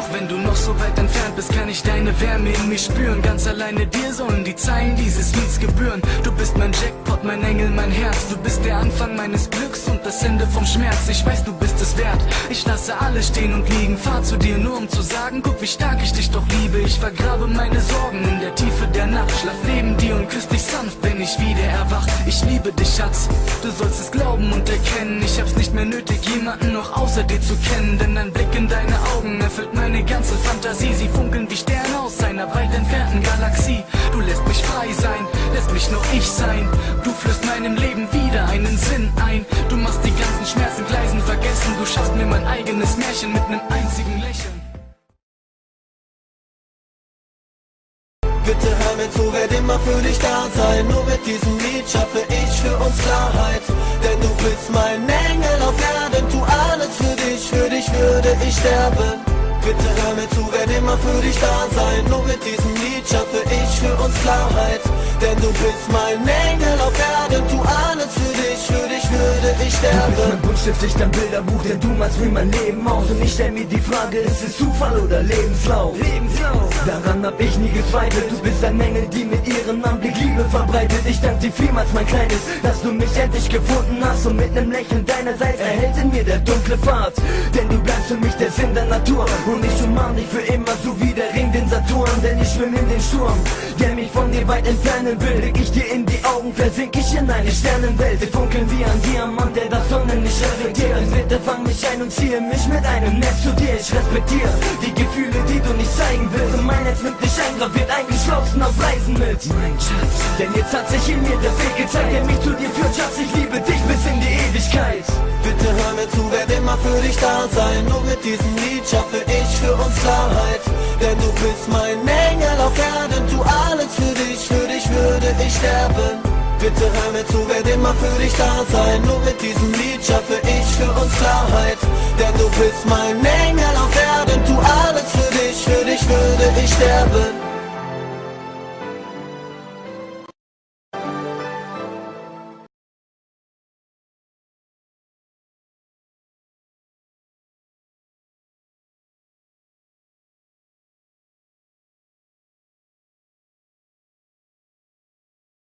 Auch wenn du noch so weit entfernt bist, kann ich deine Wärme in mir spüren. Ganz alleine dir sollen die Zeilen dieses Lieds gebühren. Du bist mein Jackpot, mein Engel, mein Herz. Du bist der Anfang meines Glücks und das Ende vom Schmerz. Ich weiß, du bist es wert. Ich lasse alles stehen und liegen, fahr zu dir nur um zu sagen, guck wie stark ich dich doch liebe. Ich vergrabe meine Sorgen in der Tiefe der Nacht, schlaf neben dir und küss dich sanft, wenn ich wieder erwach. Ich liebe dich, Schatz, du sollst es glauben und erkennen. Ich hab's nicht mehr nötig, jemanden noch außer dir zu kennen, denn ein Blick in deine Augen erfüllt meine ganze Fantasie. Sie funkeln wie Sterne aus einer weit entfernten Galaxie. Du lässt mich frei sein, lässt mich nur ich sein. Du flößt meinem Leben wieder einen Sinn ein. Du machst die ganzen Schmerzen Gleisen vergessen. Du schaffst mir mein eigenes Märchen mit nem einzigen Lächeln. Bitte hör mir zu, werd immer für dich da sein. Nur mit diesem Lied schaffe ich für uns Klarheit. Denn du bist mein Engel auf Erden, tu alles für dich würde ich sterben. Bitte hör mir zu, werd immer für dich da sein. Nur mit diesem Lied schaffe ich für uns Klarheit. Denn du bist mein Engel auf Erden, tu alles für dich würde ich sterben. Du bist mein Buntstift, ich dein Bilderbuch, denn du malst mir mein Leben aus. Und ich stell mir die Frage, ist es Zufall oder Lebenslauf? Daran hab ich nie gezweifelt. Du bist ein Engel, die mit ihrem Anblick Liebe verbreitet. Ich dank dir vielmals, mein Kleines, dass du mich endlich gefunden hast. Und mit nem Lächeln deinerseits erhält in mir der dunkle Pfad. Denn du bleibst für mich der Sinn der Natur. Und ich umarm dich für immer, so wie der Ring den Saturn. Denn ich schwimm in den Sturm, der mich von dir weit entfernen will. Blick ich dir in die Augen, versink ich in eine Sternenwelt. Wir funkeln wie ein Diamant, der das Sonnenlicht reflektiert. Bitte fang mich ein und ziehe mich mit einem Netz zu dir. Ich respektiere die Gefühle, die du nicht zeigen willst. Und mein Herz nimmt dich eingraviert, eingeschlossen auf Reisen mit. Mein Schatz, denn jetzt hat sich in mir der Weg gezeigt, der mich zu dir führt. Schatz, ich liebe dich bis in die Ewigkeit. Bitte hör mir zu, werd immer für dich da sein. Nur mit diesem Lied schaffe ich für uns Klarheit. Denn du bist mein Engel auf Erden, tu alles für dich würde ich sterben. Bitte hör mir zu, werd immer für dich da sein. Nur mit diesem Lied schaffe ich für uns Klarheit. Denn du bist mein Engel auf Erden, tu alles für dich würde ich sterben.